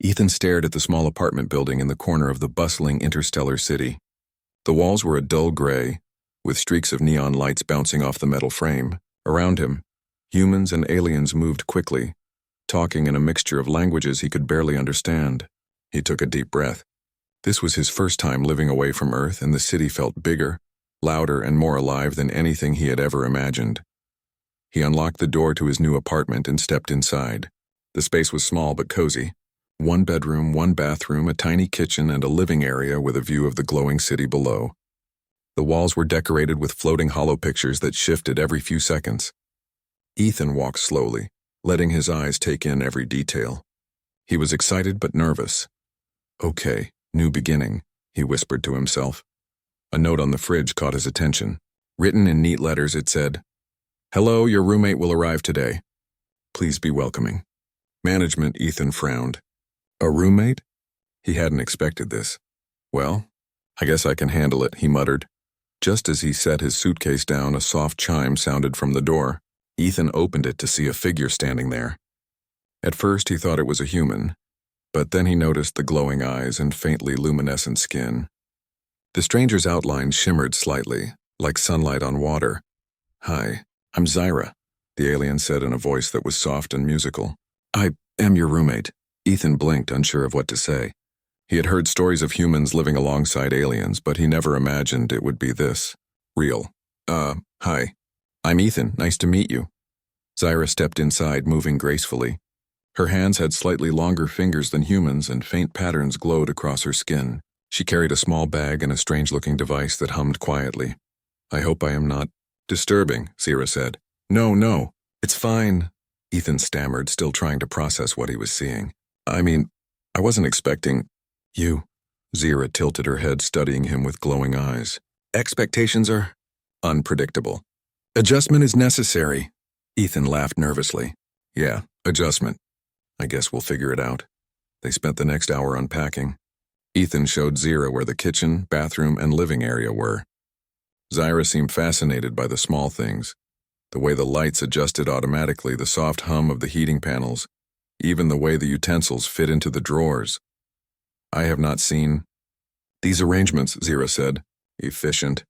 Ethan stared at the small apartment building in the corner of the bustling interstellar city. The walls were a dull gray, with streaks of neon lights bouncing off the metal frame. Around him, humans and aliens moved quickly, talking in a mixture of languages he could barely understand. He took a deep breath. This was his first time living away from Earth, and the city felt bigger, louder, and more alive than anything he had ever imagined. He unlocked the door to his new apartment and stepped inside. The space was small but cozy. One bedroom, one bathroom, a tiny kitchen, and a living area with a view of the glowing city below. The walls were decorated with floating hollow pictures that shifted every few seconds. Ethan walked slowly, letting his eyes take in every detail. He was excited but nervous. "Okay, new beginning," he whispered to himself. A note on the fridge caught his attention. Written in neat letters, it said, "Hello, your roommate will arrive today. Please be welcoming." Management. Ethan frowned. A roommate? He hadn't expected this. "Well, I guess I can handle it," he muttered. Just as he set his suitcase down, a soft chime sounded from the door. Ethan opened it to see a figure standing there. At first he thought it was a human, but then he noticed the glowing eyes and faintly luminescent skin. The stranger's outline shimmered slightly, like sunlight on water. "Hi, I'm Zyra," the alien said in a voice that was soft and musical. "I am your roommate." Ethan blinked, unsure of what to say. He had heard stories of humans living alongside aliens, but he never imagined it would be this. Real. Hi. I'm Ethan. Nice to meet you." Zyra stepped inside, moving gracefully. Her hands had slightly longer fingers than humans, and faint patterns glowed across her skin. She carried a small bag and a strange-looking device that hummed quietly. "I hope I am not disturbing," Zyra said. No, it's fine," Ethan stammered, still trying to process what he was seeing. I wasn't expecting you." Zyra tilted her head, studying him with glowing eyes. "Expectations are unpredictable. Adjustment is necessary." Ethan laughed nervously. "Yeah, adjustment. I guess we'll figure it out." They spent the next hour unpacking. Ethan showed Zyra where the kitchen, bathroom, and living area were. Zyra seemed fascinated by the small things. The way the lights adjusted automatically, the soft hum of the heating panels, even the way the utensils fit into the drawers. "I have not seen these arrangements," Zyra said. "Efficient,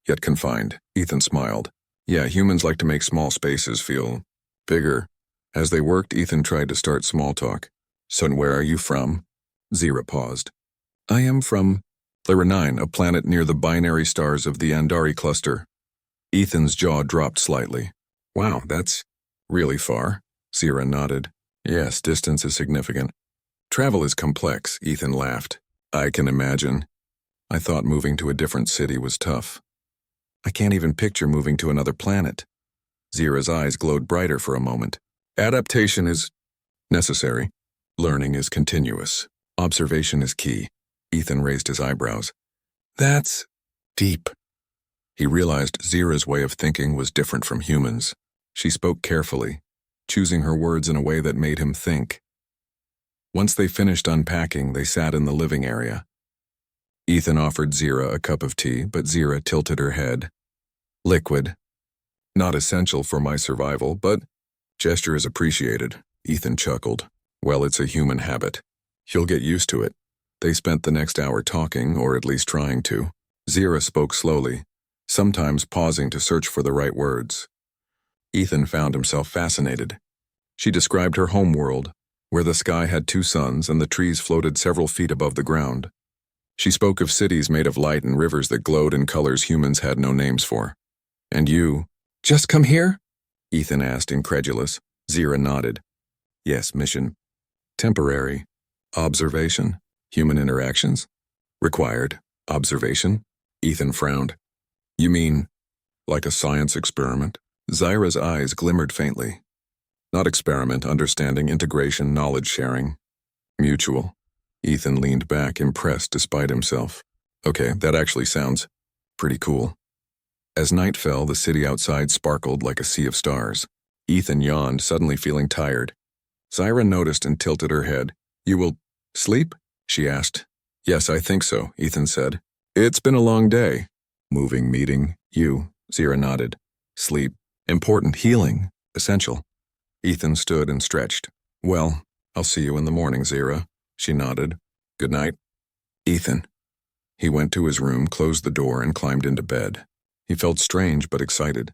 yet confined." Ethan smiled. "Yeah, humans like to make small spaces feel bigger." As they worked, Ethan tried to start small talk. "So where are you from?" Zyra paused. "I am from Lyra 9, a planet near the binary stars of the Andari cluster." Ethan's jaw dropped slightly. "Wow, that's really far." Zyra nodded. "Yes, distance is significant. Travel is complex," Ethan laughed. "I can imagine. I thought moving to a different city was tough." "I can't even picture moving to another planet." Zyra's eyes glowed brighter for a moment. "Adaptation is necessary. Learning is continuous. Observation is key." Ethan raised his eyebrows. "That's deep." He realized Zyra's way of thinking was different from humans. She spoke carefully, choosing her words in a way that made him think. Once they finished unpacking, they sat in the living area. Ethan offered Zyra a cup of tea, but Zyra tilted her head. "Liquid. Not essential for my survival, but gesture is appreciated." Ethan chuckled. "Well, it's a human habit. You'll get used to it." They spent the next hour talking, or at least trying to. Zyra spoke slowly, sometimes pausing to search for the right words. Ethan found himself fascinated. She described her home world, where the sky had 2 suns and the trees floated several feet above the ground. She spoke of cities made of light and rivers that glowed in colors humans had no names for. "And you just come here?" Ethan asked, incredulous. Zyra nodded. "Yes, mission. Temporary. Observation. Human interactions. Required. Observation." Ethan frowned. "You mean, like a science experiment?" Zyra's eyes glimmered faintly. "Not experiment, understanding, integration, knowledge sharing. Mutual." Ethan leaned back, impressed despite himself. "Okay, that actually sounds pretty cool." As night fell, the city outside sparkled like a sea of stars. Ethan yawned, suddenly feeling tired. Zyra noticed and tilted her head. "You will sleep?" she asked. "Yes, I think so," Ethan said. "It's been a long day." "Moving meeting. You," Zyra nodded. "Sleep. Important. Healing. Essential." Ethan stood and stretched. "Well, I'll see you in the morning, Zyra." She nodded. Good night. Ethan. He went to his room, closed the door, and climbed into bed. He felt strange but excited.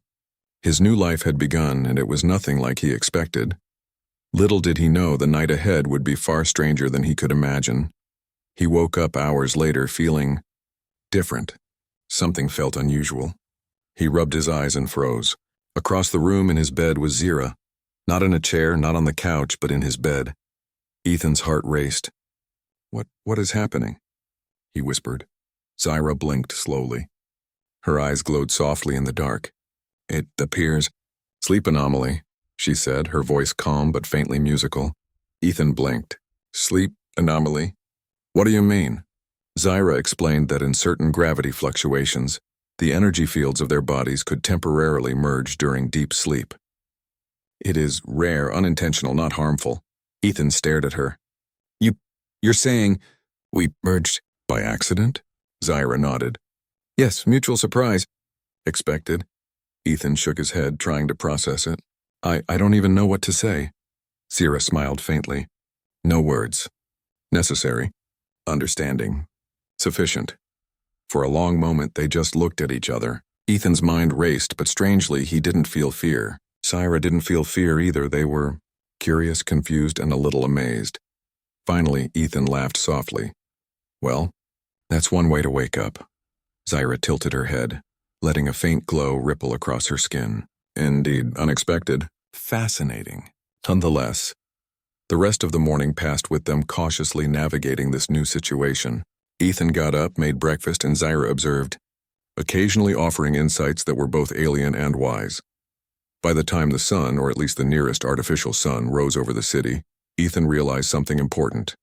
His new life had begun, and it was nothing like he expected. Little did he know the night ahead would be far stranger than he could imagine. He woke up hours later feeling different. Something felt unusual. He rubbed his eyes and froze. Across the room in his bed was Zira. Not in a chair, not on the couch, but in his bed. Ethan's heart raced. What is happening? He whispered. Zira blinked slowly. Her eyes glowed softly in the dark. It appears. Sleep anomaly, she said, her voice calm but faintly musical. Ethan blinked. Sleep anomaly? What do you mean? Zira explained that in certain gravity fluctuations, the energy fields of their bodies could temporarily merge during deep sleep. It is rare, unintentional, not harmful. Ethan stared at her. You're saying we merged by accident? Zira nodded. Yes, mutual surprise. Expected. Ethan shook his head, trying to process it. I don't even know what to say. Zira smiled faintly. No words. Necessary. Understanding. Sufficient. For a long moment, they just looked at each other. Ethan's mind raced, but strangely, he didn't feel fear. Zira didn't feel fear either. They were curious, confused, and a little amazed. Finally, Ethan laughed softly. Well, that's one way to wake up. Zira tilted her head, letting a faint glow ripple across her skin. Indeed, unexpected. Fascinating. Nonetheless, the rest of the morning passed with them cautiously navigating this new situation. Ethan got up, made breakfast, and Zira observed, occasionally offering insights that were both alien and wise. By the time the sun, or at least the nearest artificial sun, rose over the city, Ethan realized something important.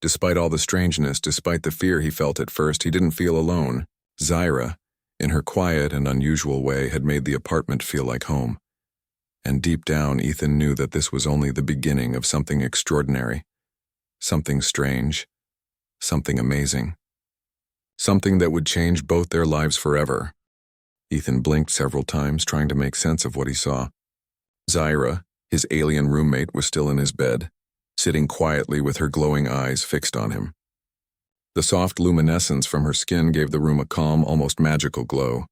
Despite all the strangeness, despite the fear he felt at first, he didn't feel alone. Zira, in her quiet and unusual way, had made the apartment feel like home. And deep down, Ethan knew that this was only the beginning of something extraordinary, something strange, something amazing, something that would change both their lives forever. Ethan blinked several times, trying to make sense of what he saw. Zira, his alien roommate, was still in his bed, sitting quietly with her glowing eyes fixed on him. The soft luminescence from her skin gave the room a calm, almost magical glow.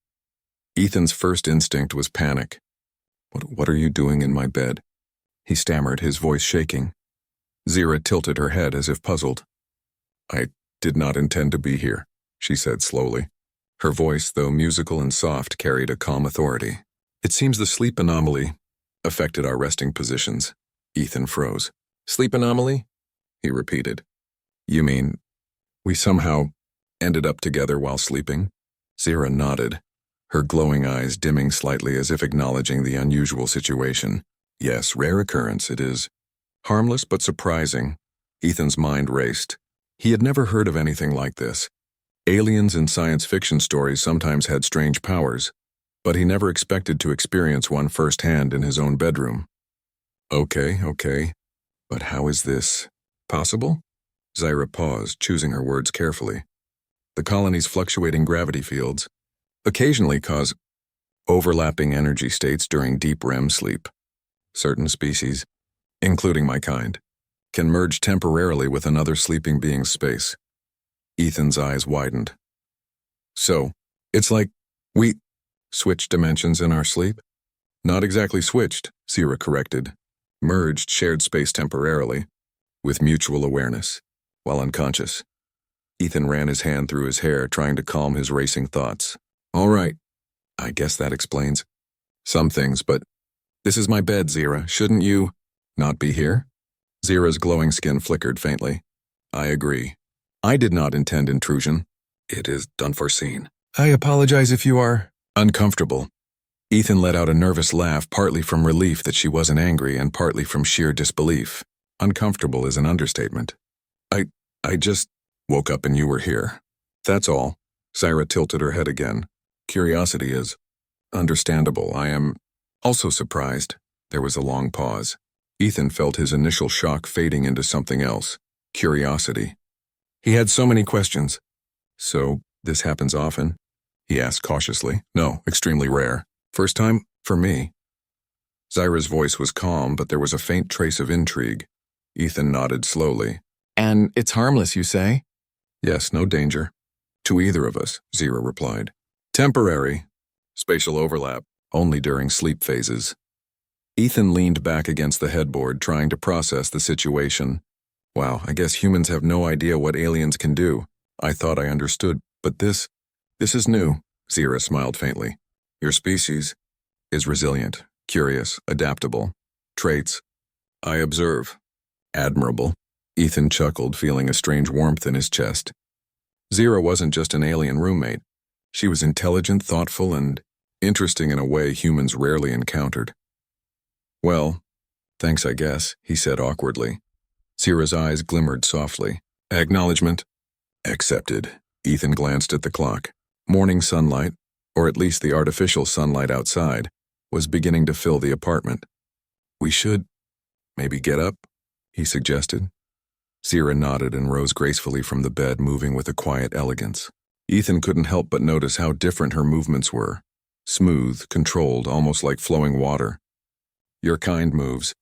Ethan's first instinct was panic. What are you doing in my bed? He stammered, his voice shaking. Zira tilted her head as if puzzled. I did not intend to be here, she said slowly. Her voice, though musical and soft, carried a calm authority. It seems the sleep anomaly affected our resting positions. Ethan froze. Sleep anomaly? He repeated. You mean we somehow ended up together while sleeping? Zira nodded, her glowing eyes dimming slightly as if acknowledging the unusual situation. Yes, rare occurrence it is. Harmless but surprising. Ethan's mind raced. He had never heard of anything like this. Aliens in science fiction stories sometimes had strange powers, but he never expected to experience one firsthand in his own bedroom. Okay, but how is this possible? Zira paused, choosing her words carefully. The colony's fluctuating gravity fields occasionally cause overlapping energy states during deep REM sleep. Certain species, including my kind, can merge temporarily with another sleeping being's space. Ethan's eyes widened. So, it's like we switched dimensions in our sleep? Not exactly switched, Zira corrected. Merged shared space temporarily, with mutual awareness, while unconscious. Ethan ran his hand through his hair, trying to calm his racing thoughts. All right, I guess that explains some things, but this is my bed, Zira. Shouldn't you not be here? Zira's glowing skin flickered faintly. I agree. I did not intend intrusion. It is unforeseen. I apologize if you are uncomfortable. Ethan let out a nervous laugh, partly from relief that she wasn't angry and partly from sheer disbelief. Uncomfortable is an understatement. I just woke up and you were here. That's all. Zira tilted her head again. Curiosity is understandable. I am also surprised. There was a long pause. Ethan felt his initial shock fading into something else. Curiosity. He had so many questions. So, this happens often? He asked cautiously. No, extremely rare. First time? For me. Zira's voice was calm, but there was a faint trace of intrigue. Ethan nodded slowly. And it's harmless, you say? Yes, no danger. To either of us, Zira replied. Temporary. Spatial overlap, only during sleep phases. Ethan leaned back against the headboard, trying to process the situation. Wow, I guess humans have no idea what aliens can do. I thought I understood, but this is new, Zira smiled faintly. Your species is resilient, curious, adaptable. Traits, I observe. Admirable. Ethan chuckled, feeling a strange warmth in his chest. Zira wasn't just an alien roommate. She was intelligent, thoughtful, and interesting in a way humans rarely encountered. Well, thanks, I guess, he said awkwardly. Zira's eyes glimmered softly. Acknowledgement. Accepted. Ethan glanced at the clock. Morning sunlight, or at least the artificial sunlight outside, was beginning to fill the apartment. We should maybe get up, he suggested. Zira nodded and rose gracefully from the bed, moving with a quiet elegance. Ethan couldn't help but notice how different her movements were. Smooth, controlled, almost like flowing water. Your kind moves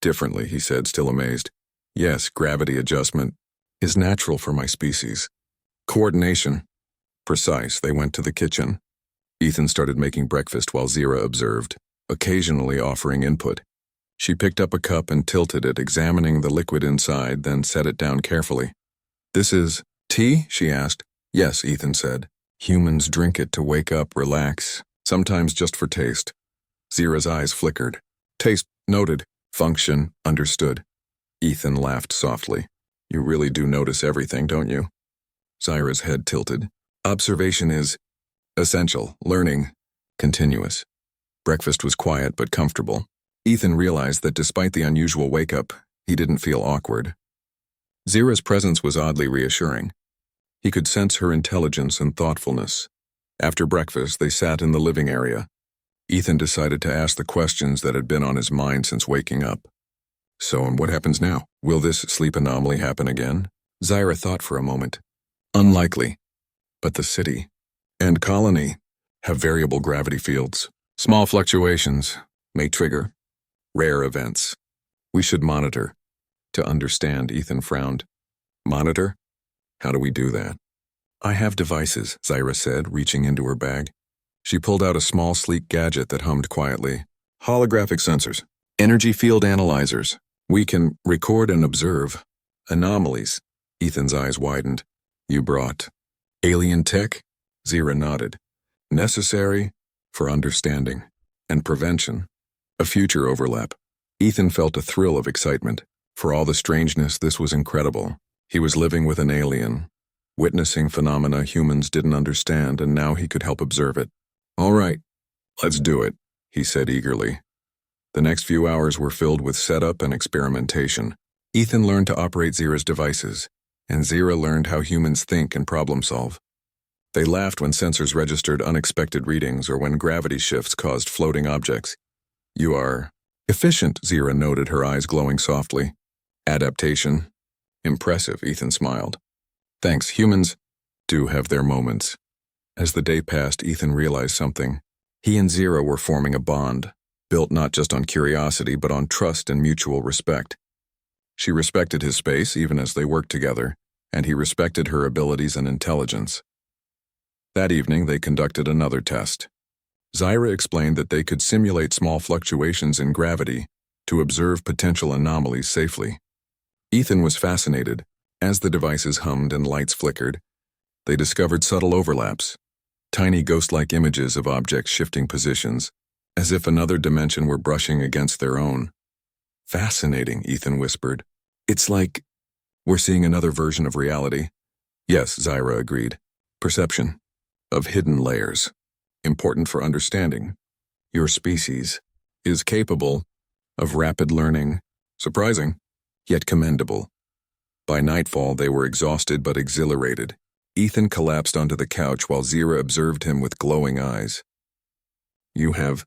differently, he said, still amazed. Yes, gravity adjustment is natural for my species. Coordination. Precise. They went to the kitchen. Ethan started making breakfast while Zira observed, occasionally offering input. She picked up a cup and tilted it, examining the liquid inside, then set it down carefully. This is tea? She asked. Yes, Ethan said. Humans drink it to wake up, relax, sometimes just for taste. Zira's eyes flickered. Taste, noted. Function, understood. Ethan laughed softly. You really do notice everything, don't you? Zira's head tilted. Observation is essential, learning, continuous. Breakfast was quiet but comfortable. Ethan realized that despite the unusual wake-up, he didn't feel awkward. Zira's presence was oddly reassuring. He could sense her intelligence and thoughtfulness. After breakfast, they sat in the living area. Ethan decided to ask the questions that had been on his mind since waking up. So, and what happens now? Will this sleep anomaly happen again? Zira thought for a moment. Unlikely. But the city and colony have variable gravity fields. Small fluctuations may trigger rare events. We should monitor. To understand, Ethan frowned. Monitor? How do we do that? I have devices, Zira said, reaching into her bag. She pulled out a small, sleek gadget that hummed quietly. Holographic sensors. Energy field analyzers. We can record and observe anomalies. Ethan's eyes widened. You brought alien tech? Zira nodded. Necessary for understanding and prevention. A future overlap. Ethan felt a thrill of excitement. For all the strangeness, this was incredible. He was living with an alien, witnessing phenomena humans didn't understand, and now he could help observe it. All right, let's do it, he said eagerly. The next few hours were filled with setup and experimentation. Ethan learned to operate Zira's devices, and Zira learned how humans think and problem solve. They laughed when sensors registered unexpected readings or when gravity shifts caused floating objects. You are efficient, Zira noted, her eyes glowing softly. Adaptation. Impressive, Ethan smiled. Thanks, humans do have their moments. As the day passed, Ethan realized something. He and Zira were forming a bond, built not just on curiosity but on trust and mutual respect. She respected his space even as they worked together, and he respected her abilities and intelligence. That evening, they conducted another test. Zira explained that they could simulate small fluctuations in gravity to observe potential anomalies safely. Ethan was fascinated. As the devices hummed and lights flickered, they discovered subtle overlaps, tiny ghost-like images of objects shifting positions, as if another dimension were brushing against their own. Fascinating, Ethan whispered. It's like we're seeing another version of reality. Yes, Zira agreed. Perception of hidden layers. Important for understanding. Your species is capable of rapid learning. Surprising, yet commendable. By nightfall, they were exhausted but exhilarated. Ethan collapsed onto the couch while Zira observed him with glowing eyes. You have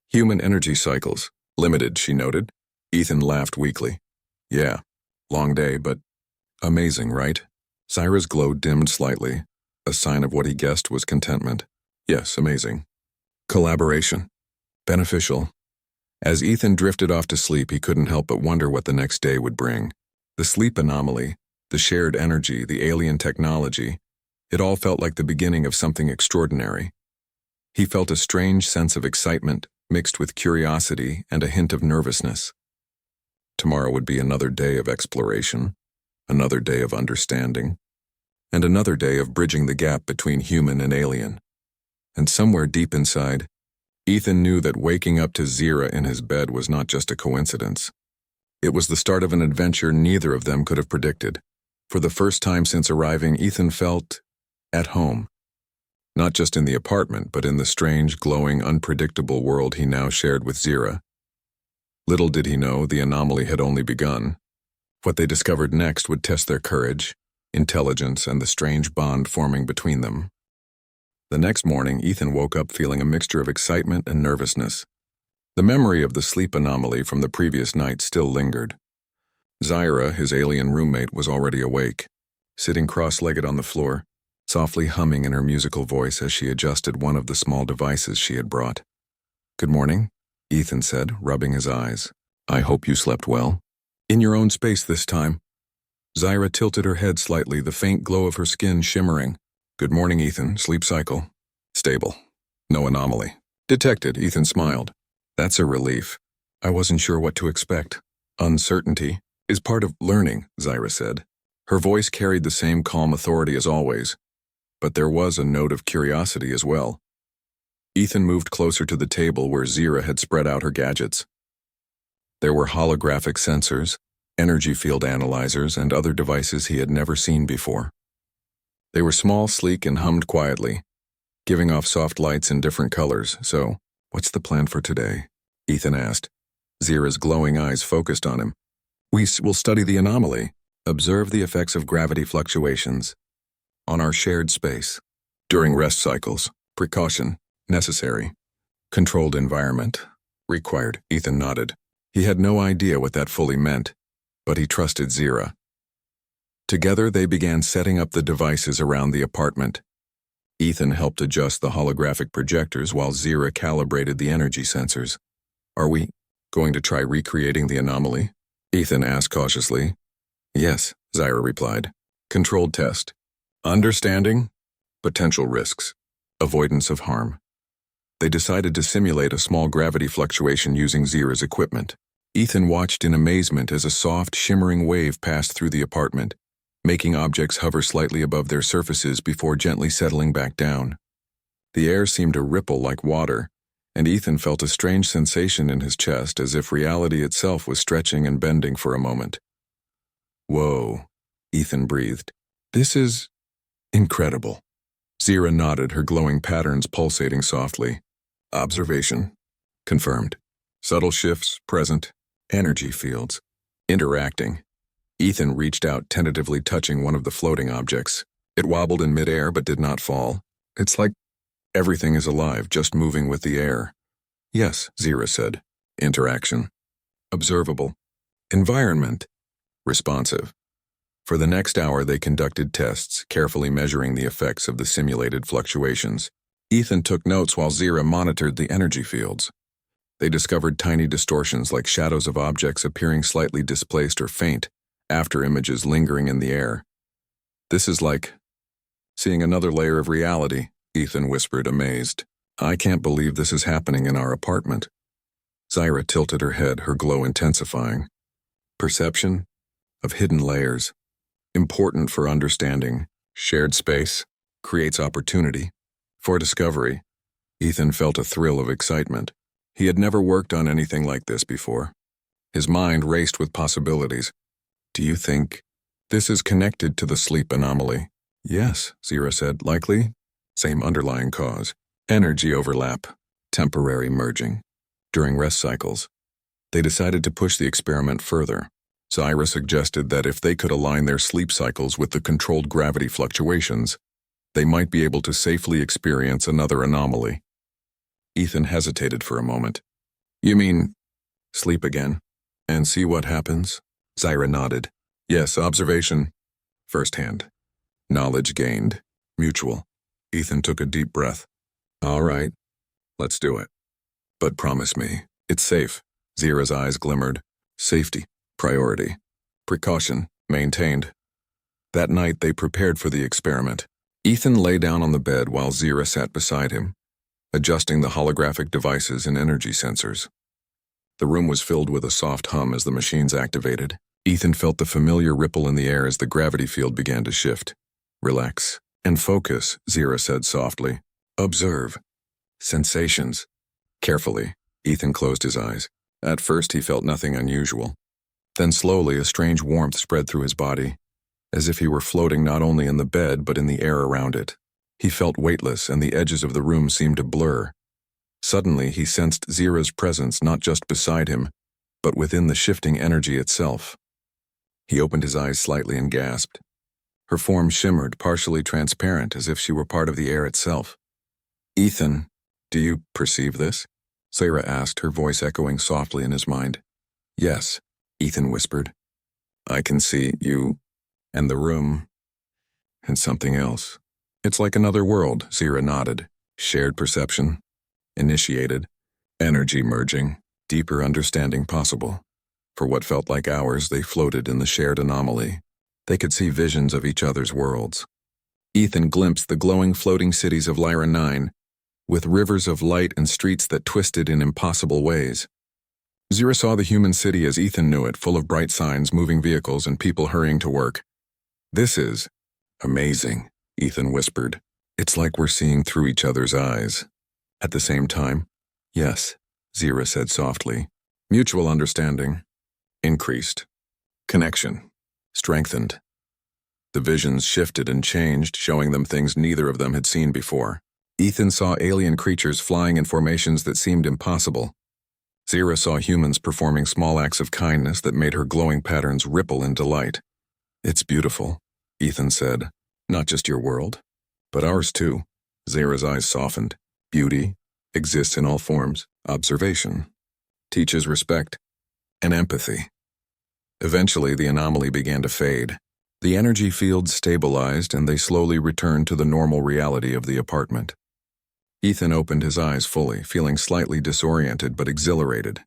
human energy cycles. Limited, she noted. Ethan laughed weakly. Yeah, long day, but amazing, right? Zira's glow dimmed slightly, a sign of what he guessed was contentment. Yes, amazing. Collaboration. Beneficial. As Ethan drifted off to sleep, he couldn't help but wonder what the next day would bring. The sleep anomaly, The shared energy, the alien technology, it all felt like the beginning of something extraordinary. He felt a strange sense of excitement mixed with curiosity and a hint of nervousness. Tomorrow would be another day of exploration, another day of understanding, and another day of bridging the gap between human and alien. And somewhere deep inside, Ethan knew that waking up to Zira in his bed was not just a coincidence. It was the start of an adventure neither of them could have predicted. For the first time since arriving, Ethan felt at home. Not just in the apartment, but in the strange, glowing, unpredictable world he now shared with Zira. Little did he know the anomaly had only begun. What they discovered next would test their courage, intelligence, and the strange bond forming between them. The next morning, Ethan woke up feeling a mixture of excitement and nervousness. The memory of the sleep anomaly from the previous night still lingered. Zira, his alien roommate, was already awake, sitting cross-legged on the floor, softly humming in her musical voice as she adjusted one of the small devices she had brought. "Good morning," Ethan said, rubbing his eyes. "I hope you slept well. In your own space this time." Zira tilted her head slightly, the faint glow of her skin shimmering. "Good morning, Ethan. Sleep cycle. Stable. No anomaly." "Detected," Ethan smiled. "That's a relief. I wasn't sure what to expect." "Uncertainty is part of learning," Zira said. Her voice carried the same calm authority as always, but there was a note of curiosity as well. Ethan moved closer to the table where Zira had spread out her gadgets. There were holographic sensors, energy field analyzers, and other devices he had never seen before. They were small, sleek, and hummed quietly, giving off soft lights in different colors. "So, what's the plan for today?" Ethan asked. Zira's glowing eyes focused on him. "We will study the anomaly, observe the effects of gravity fluctuations on our shared space. During rest cycles, precaution, necessary. Controlled environment, required." Ethan nodded. He had no idea what that fully meant, but he trusted Zira. Together they began setting up the devices around the apartment. Ethan helped adjust the holographic projectors while Zira calibrated the energy sensors. "Are we going to try recreating the anomaly?" Ethan asked cautiously. "Yes," Zira replied. "Controlled test. Understanding, potential risks, avoidance of harm." They decided to simulate a small gravity fluctuation using Zira's equipment. Ethan watched in amazement as a soft, shimmering wave passed through the apartment, making objects hover slightly above their surfaces before gently settling back down. The air seemed to ripple like water, and Ethan felt a strange sensation in his chest as if reality itself was stretching and bending for a moment. "Whoa," Ethan breathed. "This is incredible." Zira nodded, her glowing patterns pulsating softly. "Observation. Confirmed. Subtle shifts present. Energy fields. Interacting." Ethan reached out, tentatively touching one of the floating objects. It wobbled in midair but did not fall. "It's like everything is alive, just moving with the air." "Yes," Zira said. "Interaction. Observable. Environment. Responsive." For the next hour they conducted tests, carefully measuring the effects of the simulated fluctuations. Ethan took notes while Zira monitored the energy fields. They discovered tiny distortions like shadows of objects appearing slightly displaced or faint, after images lingering in the air. "This is like seeing another layer of reality," Ethan whispered, amazed. "I can't believe this is happening in our apartment." Zira tilted her head, her glow intensifying. "Perception of hidden layers. Important for understanding. Shared space creates opportunity for discovery." Ethan felt a thrill of excitement. He had never worked on anything like this before. His mind raced with possibilities. "Do you think this is connected to the sleep anomaly?" "Yes," Zira said. "Likely. Same underlying cause. Energy overlap. Temporary merging. During rest cycles." They decided to push the experiment further. Zira suggested that if they could align their sleep cycles with the controlled gravity fluctuations, they might be able to safely experience another anomaly. Ethan hesitated for a moment. "You mean sleep again and see what happens?" Zira nodded. "Yes, observation. Firsthand. Knowledge gained. Mutual." Ethan took a deep breath. "All right, let's do it. But promise me, it's safe." Zira's eyes glimmered. "Safety. Priority. Precaution. Maintained." That night, they prepared for the experiment. Ethan lay down on the bed while Zira sat beside him, adjusting the holographic devices and energy sensors. The room was filled with a soft hum as the machines activated. Ethan felt the familiar ripple in the air as the gravity field began to shift. Relax and focus, Zira said softly. Observe. Sensations. Carefully, Ethan closed his eyes. At first, he felt nothing unusual. Then slowly, a strange warmth spread through his body, as if he were floating not only in the bed but in the air around it. He felt weightless, and the edges of the room seemed to blur. Suddenly, he sensed Zira's presence not just beside him, but within the shifting energy itself. He opened his eyes slightly and gasped. Her form shimmered, partially transparent, as if she were part of the air itself. Ethan, do you perceive this? Zira asked, her voice echoing softly in his mind. Yes, Ethan whispered. I can see you, and the room, and something else. It's like another world, Zira nodded. Shared perception. Initiated. Energy merging. Deeper understanding possible. For what felt like hours, they floated in the shared anomaly. They could see visions of each other's worlds. Ethan glimpsed the glowing floating cities of Lyra 9, with rivers of light and streets that twisted in impossible ways. Zira saw the human city as Ethan knew it, full of bright signs, moving vehicles, and people hurrying to work. This is amazing, Ethan whispered. It's like we're seeing through each other's eyes. At the same time, yes, Zira said softly. Mutual understanding. Increased. Connection. Strengthened. The visions shifted and changed, showing them things neither of them had seen before. Ethan saw alien creatures flying in formations that seemed impossible. Zira saw humans performing small acts of kindness that made her glowing patterns ripple in delight. It's beautiful, Ethan said. Not just your world, but ours too. Zira's eyes softened. Beauty exists in all forms. Observation teaches respect and empathy. Eventually, the anomaly began to fade. The energy fields stabilized, and they slowly returned to the normal reality of the apartment. Ethan opened his eyes fully, feeling slightly disoriented but exhilarated.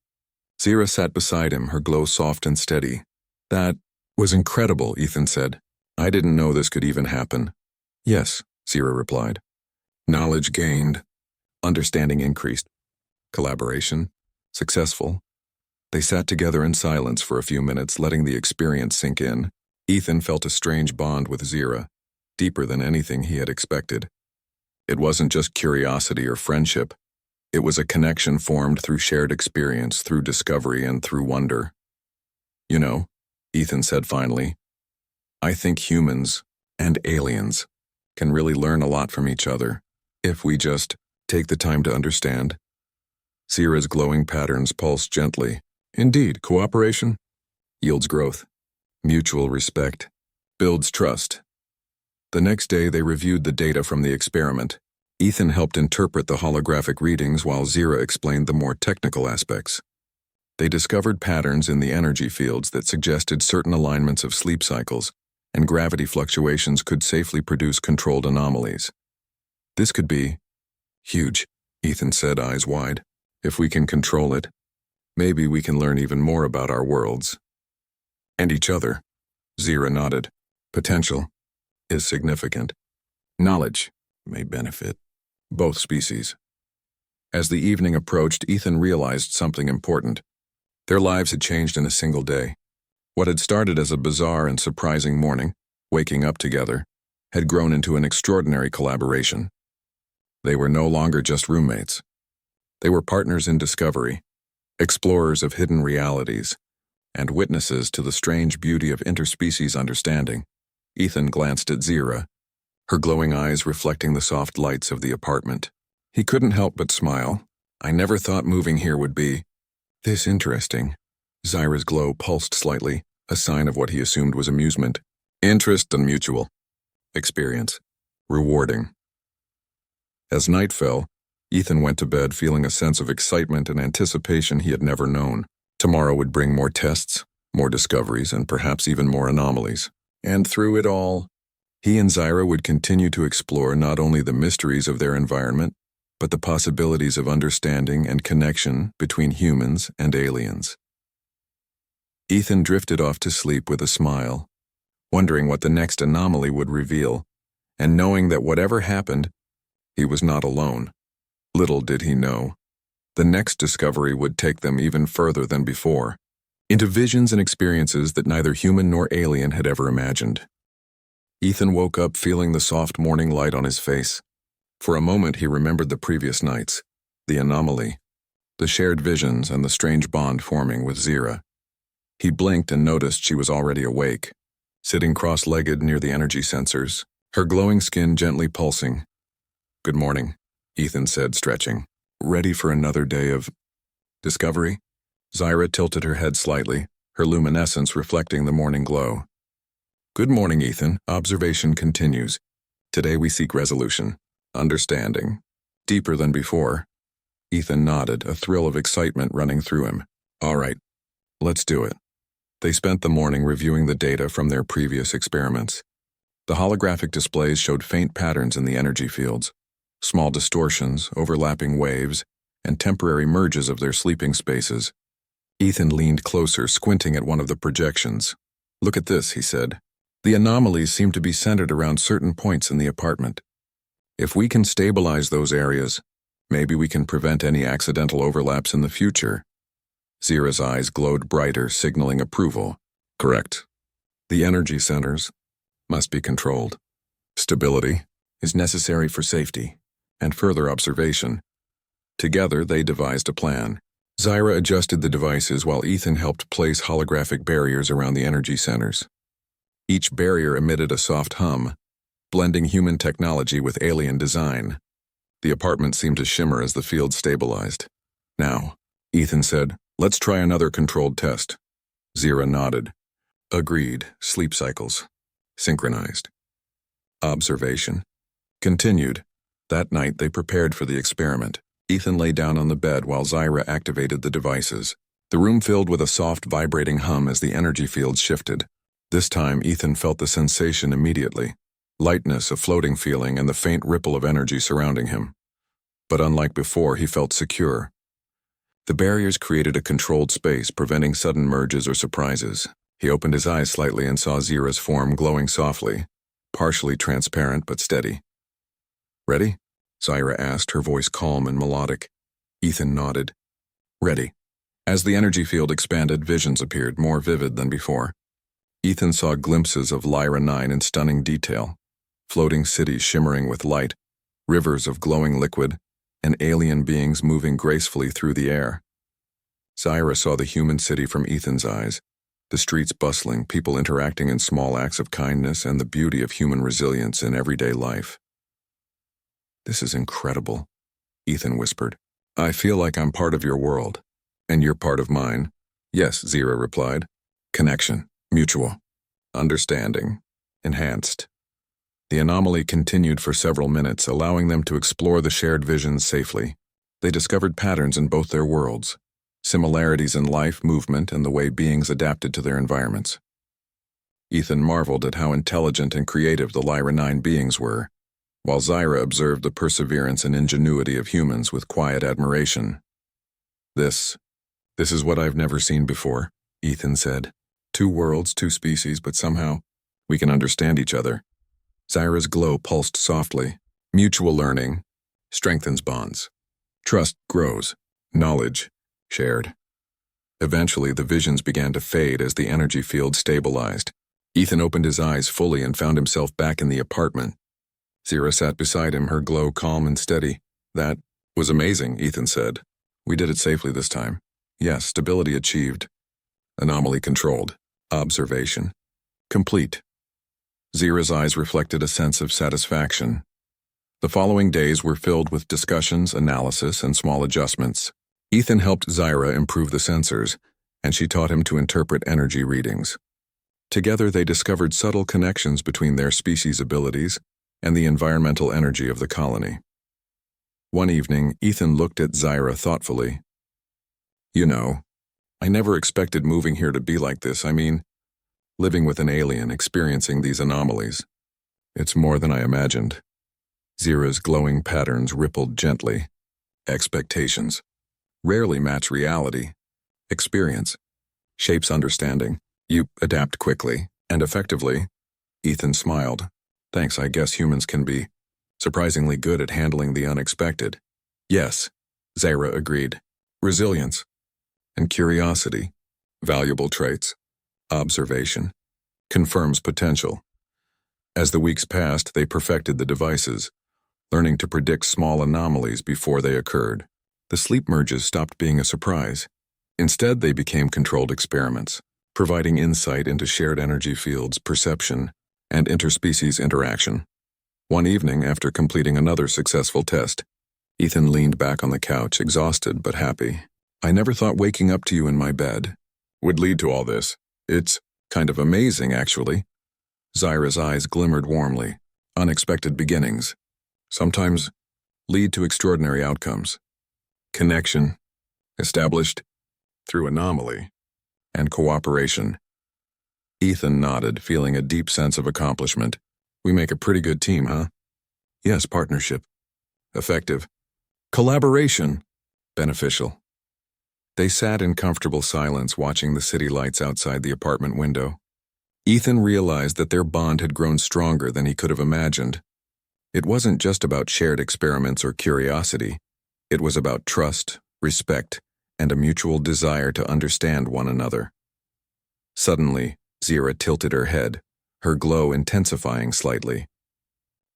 Zira sat beside him, her glow soft and steady. That was incredible, Ethan said. I didn't know this could even happen. Yes, Zira replied. Knowledge gained. Understanding increased. Collaboration. Successful. They sat together in silence for a few minutes, letting the experience sink in. Ethan felt a strange bond with Zira, deeper than anything he had expected. It wasn't just curiosity or friendship. It was a connection formed through shared experience, through discovery, and through wonder. You know, Ethan said finally, I think humans and aliens can really learn a lot from each other if we just take the time to understand. Zira's glowing patterns pulsed gently. Indeed, cooperation yields growth. Mutual respect builds trust. The next day, they reviewed the data from the experiment. Ethan helped interpret the holographic readings while Zira explained the more technical aspects. They discovered patterns in the energy fields that suggested certain alignments of sleep cycles, and gravity fluctuations could safely produce controlled anomalies. This could be huge, Ethan said, eyes wide. If we can control it, maybe we can learn even more about our worlds. And each other. Zira nodded. Potential is significant. Knowledge may benefit both species. As the evening approached, Ethan realized something important. Their lives had changed in a single day. What had started as a bizarre and surprising morning, waking up together, had grown into an extraordinary collaboration. They were no longer just roommates. They were partners in discovery, explorers of hidden realities, and witnesses to the strange beauty of interspecies understanding. Ethan glanced at Zira, her glowing eyes reflecting the soft lights of the apartment. He couldn't help but smile. I never thought moving here would be this interesting. Zira's glow pulsed slightly, a sign of what he assumed was amusement. Interest and mutual. Experience. Rewarding. As night fell, Ethan went to bed feeling a sense of excitement and anticipation he had never known. Tomorrow would bring more tests, more discoveries, and perhaps even more anomalies. And through it all, he and Zira would continue to explore not only the mysteries of their environment, but the possibilities of understanding and connection between humans and aliens. Ethan drifted off to sleep with a smile, wondering what the next anomaly would reveal, and knowing that whatever happened, he was not alone. Little did he know, the next discovery would take them even further than before, into visions and experiences that neither human nor alien had ever imagined. Ethan woke up feeling the soft morning light on his face. For a moment he remembered the previous nights, the anomaly, the shared visions and the strange bond forming with Zira. He blinked and noticed she was already awake, sitting cross-legged near the energy sensors, her glowing skin gently pulsing. "Good morning," Ethan said, stretching. "Ready for another day of discovery?" Zira tilted her head slightly, her luminescence reflecting the morning glow. "Good morning, Ethan." Observation continues. "Today we seek resolution, understanding, deeper than before." Ethan nodded, a thrill of excitement running through him. "All right, let's do it." They spent the morning reviewing the data from their previous experiments. The holographic displays showed faint patterns in the energy fields, small distortions, overlapping waves, and temporary merges of their sleeping spaces. Ethan leaned closer, squinting at one of the projections. "Look at this," he said. "The anomalies seem to be centered around certain points in the apartment. If we can stabilize those areas, maybe we can prevent any accidental overlaps in the future." Zira's eyes glowed brighter, signaling approval. "Correct. The energy centers must be controlled. Stability is necessary for safety and further observation." Together, they devised a plan. Zira adjusted the devices while Ethan helped place holographic barriers around the energy centers. Each barrier emitted a soft hum, blending human technology with alien design. The apartment seemed to shimmer as the field stabilized. "Now," Ethan said, "let's try another controlled test." Zira nodded. "Agreed. Sleep cycles. Synchronized. Observation." Continued. That night they prepared for the experiment. Ethan lay down on the bed while Zira activated the devices. The room filled with a soft vibrating hum as the energy fields shifted. This time Ethan felt the sensation immediately. Lightness, a floating feeling, and the faint ripple of energy surrounding him. But unlike before, he felt secure. The barriers created a controlled space, preventing sudden merges or surprises. He opened his eyes slightly and saw Zira's form glowing softly, partially transparent but steady. "Ready?" Zira asked, her voice calm and melodic. Ethan nodded. "Ready." As the energy field expanded, visions appeared, more vivid than before. Ethan saw glimpses of Lyra 9 in stunning detail, floating cities shimmering with light, rivers of glowing liquid, and alien beings moving gracefully through the air. Zira saw the human city from Ethan's eyes, the streets bustling, people interacting in small acts of kindness, and the beauty of human resilience in everyday life. "This is incredible," Ethan whispered. "I feel like I'm part of your world, and you're part of mine." "Yes," Zira replied. "Connection, mutual, understanding, enhanced." The anomaly continued for several minutes, allowing them to explore the shared visions safely. They discovered patterns in both their worlds, similarities in life, movement, and the way beings adapted to their environments. Ethan marveled at how intelligent and creative the Lyra 9 beings were, while Zira observed the perseverance and ingenuity of humans with quiet admiration. This is what I've never seen before," Ethan said. "Two worlds, two species, but somehow we can understand each other." Zira's glow pulsed softly. "Mutual learning strengthens bonds. Trust grows. Knowledge shared." Eventually, the visions began to fade as the energy field stabilized. Ethan opened his eyes fully and found himself back in the apartment. Zira sat beside him, her glow calm and steady. "That was amazing," Ethan said. "We did it safely this time." "Yes, stability achieved. Anomaly controlled. Observation complete." Zira's eyes reflected a sense of satisfaction. The following days were filled with discussions, analysis, and small adjustments. Ethan helped Zira improve the sensors, and she taught him to interpret energy readings. Together they discovered subtle connections between their species' abilities and the environmental energy of the colony. One evening, Ethan looked at Zira thoughtfully. "You know, I never expected moving here to be like this. I mean, living with an alien, experiencing these anomalies. It's more than I imagined." Zira's glowing patterns rippled gently. "Expectations rarely match reality. Experience shapes understanding. You adapt quickly and effectively, Ethan smiled. Thanks, I guess humans can be surprisingly good at handling the unexpected. Yes, Zaira agreed. Resilience and curiosity, valuable traits. Observation confirms potential. As the weeks passed, they perfected the devices, learning to predict small anomalies before they occurred. The sleep merges stopped being a surprise. Instead, they became controlled experiments, providing insight into shared energy fields, perception, and interspecies interaction. One evening, after completing another successful test, Ethan leaned back on the couch, exhausted but happy. I never thought waking up to you in my bed would lead to all this. It's kind of amazing, actually. Zaira's eyes glimmered warmly. Unexpected beginnings sometimes lead to extraordinary outcomes. Connection, established through anomaly, and cooperation. Ethan nodded, feeling a deep sense of accomplishment. We make a pretty good team, huh? Yes, partnership. Effective. Collaboration. Beneficial. They sat in comfortable silence, watching the city lights outside the apartment window. Ethan realized that their bond had grown stronger than he could have imagined. It wasn't just about shared experiments or curiosity. It was about trust, respect, and a mutual desire to understand one another. Suddenly, Zaira tilted her head, her glow intensifying slightly.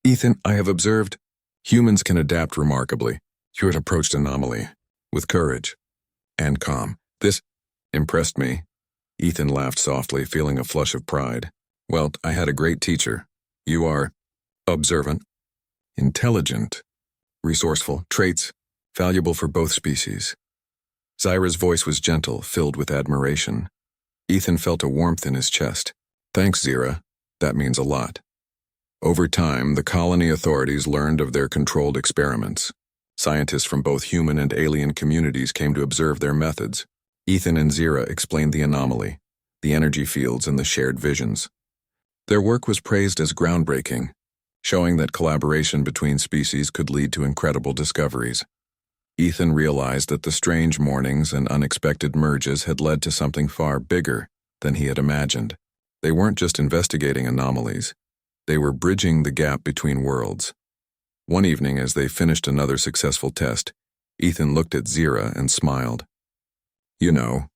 Ethan, I have observed humans can adapt remarkably. You had approached anomaly with courage and calm. This impressed me. Ethan laughed softly, feeling a flush of pride. Well, I had a great teacher. You are observant, intelligent, resourceful, traits valuable for both species. Zaira's voice was gentle, filled with admiration. Ethan felt a warmth in his chest. Thanks, Zaira. That means a lot. Over time, the colony authorities learned of their controlled experiments. Scientists from both human and alien communities came to observe their methods. Ethan and Zaira explained the anomaly, the energy fields, and the shared visions. Their work was praised as groundbreaking, showing that collaboration between species could lead to incredible discoveries. Ethan realized that the strange mornings and unexpected merges had led to something far bigger than he had imagined. They weren't just investigating anomalies. They were bridging the gap between worlds. One evening, as they finished another successful test, Ethan looked at Zaira and smiled. You know,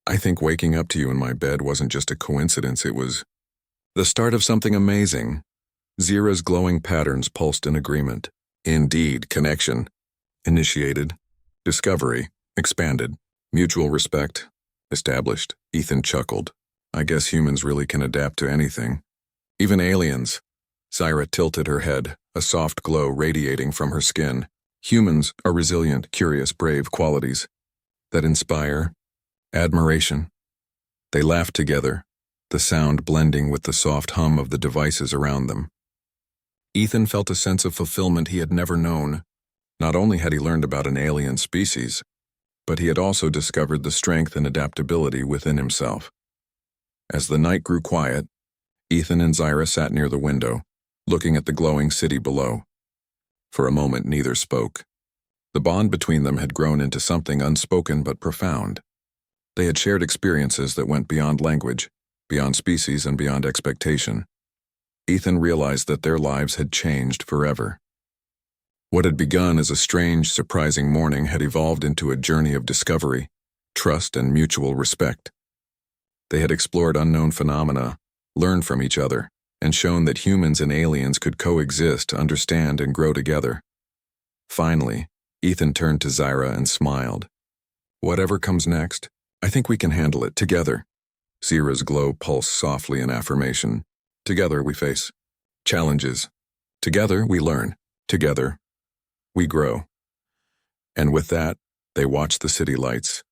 I think waking up to you in my bed wasn't just a coincidence, it was the start of something amazing. Zaira's glowing patterns pulsed in agreement. Indeed, connection. Initiated. Discovery. Expanded. Mutual respect. Established. Ethan chuckled. I guess humans really can adapt to anything. Even aliens. Zaira tilted her head, a soft glow radiating from her skin. Humans are resilient, curious, brave qualities that inspire admiration. They laughed together, the sound blending with the soft hum of the devices around them. Ethan felt a sense of fulfillment he had never known. Not only had he learned about an alien species, but he had also discovered the strength and adaptability within himself. As the night grew quiet, Ethan and Zaira sat near the window, looking at the glowing city below. For a moment, neither spoke. The bond between them had grown into something unspoken but profound. They had shared experiences that went beyond language, beyond species, and beyond expectation. Ethan realized that their lives had changed forever. What had begun as a strange, surprising morning had evolved into a journey of discovery, trust, and mutual respect. They had explored unknown phenomena, learned from each other, and shown that humans and aliens could coexist, understand, and grow together. Finally, Ethan turned to Zaira and smiled. Whatever comes next, I think we can handle it together. Zaira's glow pulsed softly in affirmation. Together we face challenges. Together we learn. Together we grow. And with that, they watched the city lights,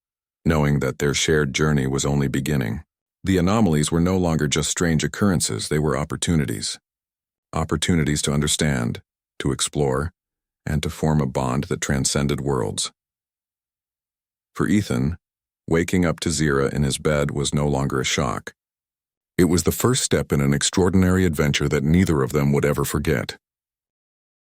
knowing that their shared journey was only beginning. The anomalies were no longer just strange occurrences, they were opportunities. Opportunities to understand, to explore, and to form a bond that transcended worlds. For Ethan, waking up to Zaira in his bed was no longer a shock. It was the first step in an extraordinary adventure that neither of them would ever forget.